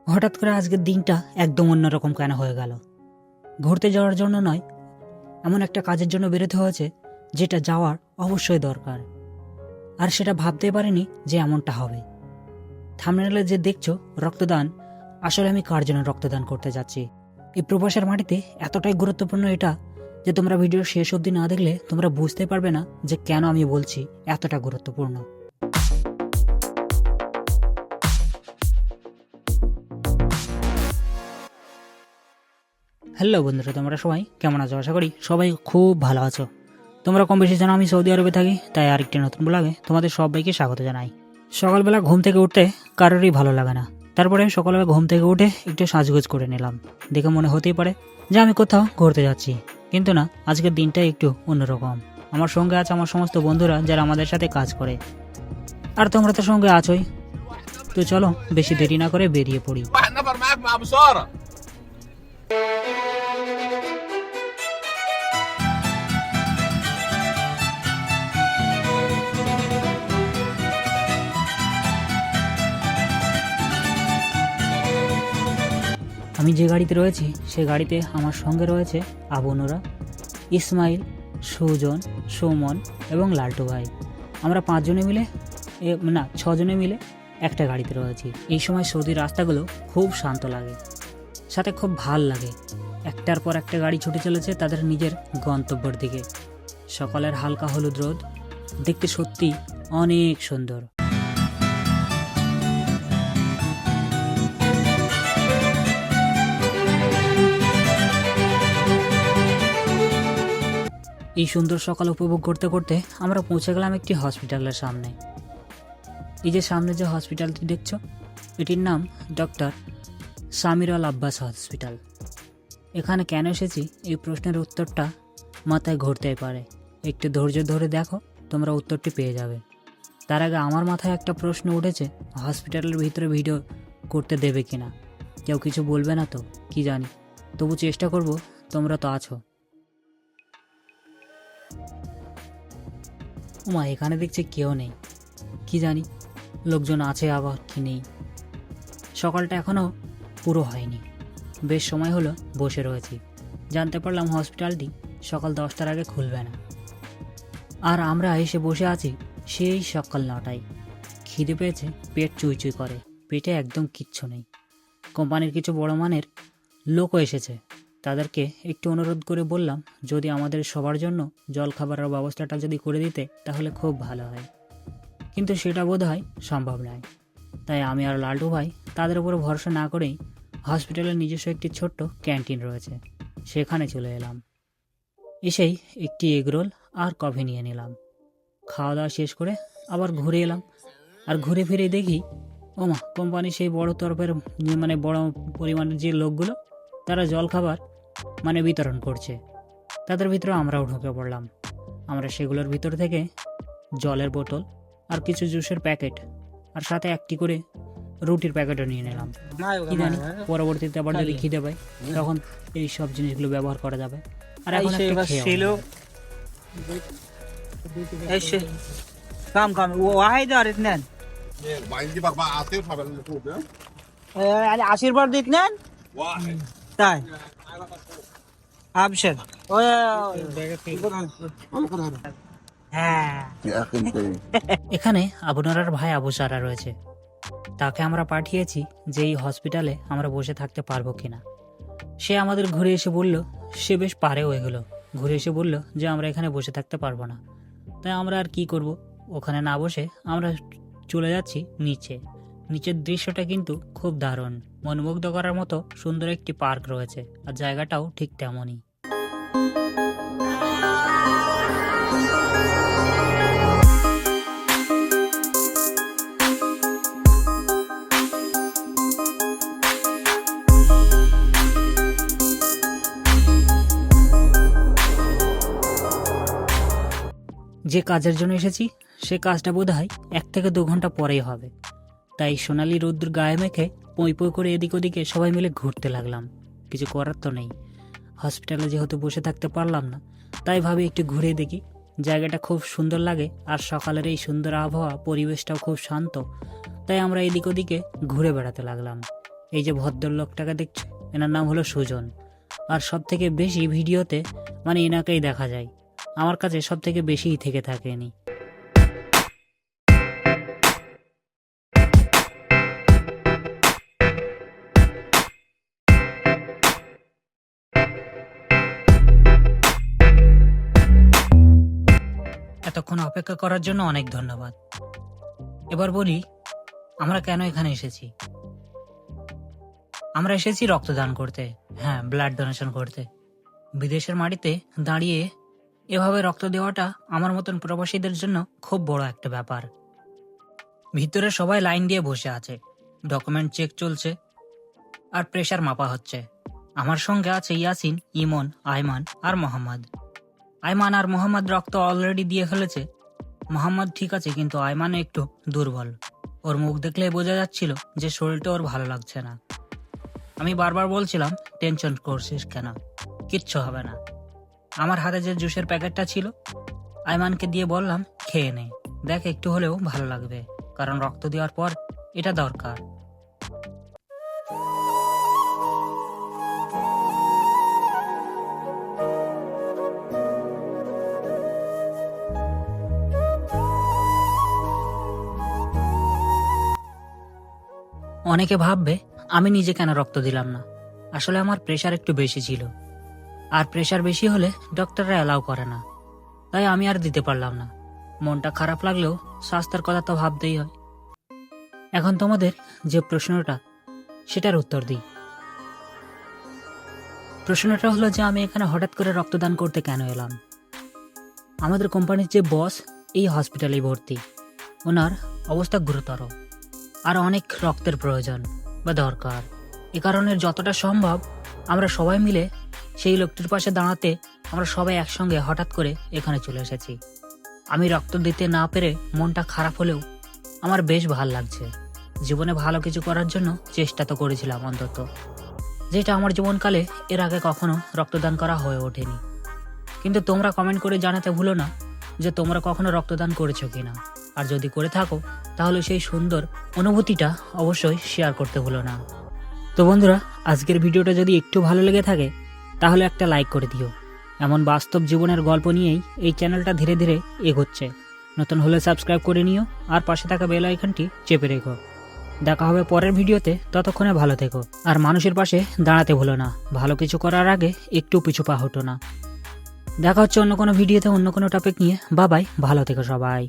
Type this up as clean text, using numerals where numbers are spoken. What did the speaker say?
হঠাৎ করে আজকের দিনটা একদম অন্যরকম কেন হয়ে গেল। ঘুরতে যাওয়ার জন্য নয়, এমন একটা কাজের জন্য বেরোতে হয়েছে যেটা যাওয়ার অবশ্যই দরকার। আর সেটা ভাবতেই পারিনি যে এমনটা হবে। থাম্বনেলে যে দেখছো রক্তদান, আসলে আমি কার জন্য রক্তদান করতে যাচ্ছি। এই প্রবাসের মাটিতে এতটাই গুরুত্বপূর্ণ এটা যে তোমরা ভিডিও শেষ অবধি না দেখলে তোমরা বুঝতে পারবে না যে কেন আমি বলছি এতটা গুরুত্বপূর্ণ। হ্যালো বন্ধুরা, তোমরা সবাই কেমন আছো? আশা করি সবাই খুব ভালো আছো। তোমরা কম বেশি জানো আমি সৌদি আরবে থাকি, তাই আরেকটি নতুন ব্লগে তোমাদের সবাইকে স্বাগত জানাই। সকালবেলা ঘুম থেকে উঠতে কারোরই ভালো লাগে না, তারপরে সকালবেলা ঘুম থেকে উঠে একটু সাজগোজ করে নিলাম। দেখে মনে হতেই পারে যে আমি কোথাও ঘুরতে যাচ্ছি, কিন্তু না, আজকের দিনটা একটু অন্যরকম। আমার সঙ্গে আছে আমার সমস্ত বন্ধুরা যারা আমাদের সাথে কাজ করে, আর তোমরা তো সঙ্গে আছোই। তো চলো বেশি দেরি না করে বেরিয়ে পড়ি। واحد نفر معاك مع بصارة. আমি যে গাড়িতে রয়েছি সে গাড়িতে আমার সঙ্গে রয়েছে আবনুরা, ইসমাইল, সুজন, সুমন এবং লালটু ভাই। আমরা 5 জনে মিলে 6 জনে মিলে একটা গাড়িতে রয়েছি। এই সময় সৌদির রাস্তাগুলো খুব শান্ত লাগে, সাথে খুব ভাল লাগে। একটার পর একটা গাড়ি ছুটে চলেছে তাদের নিজের গন্তব্যের দিকে। সকালের হালকা হলুদ রোদ দেখতে সত্যি অনেক সুন্দর। এই সুন্দর সকাল উপভোগ করতে করতে আমরা পৌঁছে গেলাম একটি হসপিটালের সামনে। এই যে সামনে যে হসপিটালটি দেখছো, এটির নাম ডক্টর সামির আল আব্বাস হসপিটাল। এখানে কেন এসেছি এই প্রশ্নের উত্তরটা মাথায় ঘুরতেই পারে। একটু ধৈর্য ধরে দেখো, তোমরা উত্তরটি পেয়ে যাবে। তার আগে আমার মাথায় একটা প্রশ্ন উঠেছে, হসপিটালের ভিতরে ভিডিও করতে দেবে কিনা। কেউ কিছু বলবে না তো কি জানি, তবু চেষ্টা করব। তোমরা তো আছো। ওমা, এখানে দেখছি কেউ নেই, কি জানি লোকজন আছে আবার কি নেই। সকালটা এখনও পুরো হয়নি, বেশ সময় হলো বসে রয়েছি। জানতে পারলাম হসপিটালটি সকাল 10টার আগে খুলবে না, আর আমরা এসে বসে আছি সেই সকাল 9টায়। খিদে পেয়েছে, পেট চুইচুই করে, পেটে একদম কিচ্ছু নেই। কোম্পানির কিছু বড় মানের লোকও এসেছে, তাদেরকে একটু অনুরোধ করে বললাম যদি আমাদের সবার জন্য জলখাবারের ব্যবস্থাটা যদি করে দিতে তাহলে খুব ভালো হয়, কিন্তু সেটা বোধহয় সম্ভব নয়। তাই আমি আর লালটু ভাই তাদের উপর ভরসা না করেই হসপিটালের নিজস্ব একটি ছোট্ট ক্যান্টিন রয়েছে, সেখানে চলে এলাম। এসেই একটি এগরোল আর কফি নিয়ে নিলাম। খাওয়া দাওয়া শেষ করে আবার ঘুরে এলাম, আর ঘুরে ফিরে দেখি ওমা, কোম্পানির সেই বড় তরফের বড় পরিমাণের যে লোকগুলো তারা জলখাবার বিতরণ করছে। তাদের ভিতরে আমরাও ঢুকে পড়লাম। আমরা সেগুলোর ভিতর থেকে জলের বোতল আর কিছু জুসের প্যাকেট আর সাথে একটি করে রুটির প্যাকেটও নিয়ে নিলাম। কি জানি পরবর্তীতে আবার যদি খিদে পাই তখন এই সব জিনিসগুলো ব্যবহার করা যাবে। আর এখন একটা খেয়ে ايش كم واحد ولا اثنين؟ وبعدين نجيب 4 عصير حبل المفروض ده. يعني عصير برضه اثنين؟ واحد. طيب ابشر হ্যাঁ يا اخي انت এখানে আবুনারার ভাই আবু সারা রয়েছে। তাকে আমরা পাঠিয়েছি যে এই হসপিটালে আমরা বসে থাকতে পারবো কিনা। সে আমাদের ঘুরে এসে বলল সে বেশ পারেও এগুলো। ঘুরে এসে বলল যে আমরা এখানে বসে থাকতে পারবো না। তাই আমরা আর কি করব, ওখানে না বসে আমরা চলে যাচ্ছি নিচে। নিচের দৃশ্যটা কিন্তু খুব দারুণ, মনোমুগ্ধ করার মতো সুন্দর একটি পার্ক রয়েছে, আর জায়গাটাও ঠিক তেমনই। যে কাজের জন্য এসেছি সে কাজটা বোধহয় 1 থেকে 2 ঘন্টা পরেই হবে। তাই সোনালি রৌদ্র গায়ে মেখে পই পই করে এদিক ওদিকে সবাই মিলে ঘুরতে লাগলাম। কিছু করার তো নেই, হসপিটালে যেহেতু বসে থাকতে পারলাম না, তাই ভাবি একটু ঘুরে দেখি। জায়গাটা খুব সুন্দর লাগে, আর সকালের এই সুন্দর আবহাওয়া, পরিবেশটাও খুব শান্ত, তাই আমরা এদিক ওদিকে ঘুরে বেড়াতে লাগলাম। এই যে ভদ্রলোকটাকে দেখছো, এনার নাম হলো সুজন। আর সব থেকে বেশি ভিডিওতে মানে এনাকেই দেখা যায়। আমার কাছে সব থেকে বেশিই থেকে থাকে ইনি। এতক্ষণ অপেক্ষা করার জন্য অনেক ধন্যবাদ। এবার বলি আমরা কেন এখানে এসেছি। আমরা এসেছি রক্তদান করতে, হ্যাঁ, ব্লাড ডোনেশন করতে। বিদেশের মাটিতে দাঁড়িয়ে এভাবে রক্ত দেওয়াটা আমার মতন প্রবাসীদের জন্য খুব বড় একটা ব্যাপার। ভিতরে সবাই লাইন দিয়ে বসে আছে, ডকুমেন্ট চেক চলছে আর প্রেশার মাপা হচ্ছে। আমার সঙ্গে আছে ইয়াসিন, ইমন, আয়মান আর মোহাম্মদ। আয়মান আর মোহাম্মদ রক্ত অলরেডি দিয়ে ফেলেছে। মোহাম্মদ ঠিক আছে, কিন্তু আয়মান একটু দুর্বল। ওর মুখ দেখলে বোঝা যাচ্ছিল যে শরীরটা ওর ভালো লাগছে না। আমি বারবার বলছিলাম টেনশন করছিস কেন, কিচ্ছু হবে না। আমার হাতে যে জুসের প্যাকেটটা ছিল আয়মানকে দিয়ে বললাম খেয়ে নে, দেখ একটু হলেও ভালো লাগবে, কারণ রক্ত দেওয়ার পর এটা দরকার। অনেকে ভাববে আমি নিজে কেন রক্ত দিলাম না। আসলে আমার প্রেশার একটু বেশি ছিল, আর প্রেশার বেশি হলে ডক্টররা অ্যালাউ করে না, তাই আমি আর দিতে পারলাম না। মনটা খারাপ লাগলেও স্বাস্থ্যের কথা তো ভাবতেই হয়। এখন তোমাদের যে প্রশ্নটা, সেটার উত্তর দিই। প্রশ্নটা হলো যে আমি এখানে হঠাৎ করে রক্তদান করতে কেন এলাম। আমাদের কোম্পানির যে বস এই হসপিটালেই ভর্তি, ওনার অবস্থা গুরুতর আর অনেক রক্তের প্রয়োজন বা দরকার। এ কারণে যতটা সম্ভব আমরা সবাই মিলে সেই লোকটির পাশে দাঁড়াতে আমরা সবাই একসঙ্গে হঠাৎ করে এখানে চলে এসেছি। আমি রক্ত দিতে না পেরে মনটা খারাপ হলেও আমার বেশ ভাল লাগছে। জীবনে ভালো কিছু করার জন্য চেষ্টা তো করেছিলাম অন্তত, যেটা আমার জীবনকালে এর আগে কখনো রক্তদান করা হয়ে ওঠেনি। কিন্তু তোমরা কমেন্ট করে জানাতে ভুলো না যে তোমরা কখনো রক্তদান করেছো কিনা, আর যদি করে থাকো তাহলে সেই সুন্দর অনুভূতিটা অবশ্যই শেয়ার করতে ভুলো না। তো বন্ধুরা, আজকের ভিডিওটা যদি একটু ভালো লেগে থাকে তাহলে একটা লাইক করে দিও। এমন বাস্তব জীবনের গল্প নিয়েই এই চ্যানেলটা ধীরে ধীরে এগোচ্ছে। নতুন হলে সাবস্ক্রাইব করে নিও আর পাশে থাকা বেল আইকনটি চেপে রেখো। দেখা হবে পরের ভিডিওতে, ততক্ষণে ভালো থেকো আর মানুষের পাশে দাঁড়াতে ভুলো না। ভালো কিছু করার আগে একটু পিছু পা হটো না। দেখা হচ্ছে অন্য কোনো ভিডিওতে অন্য কোনো টপিক নিয়ে। বাবাই, ভালো থেকো সবাই।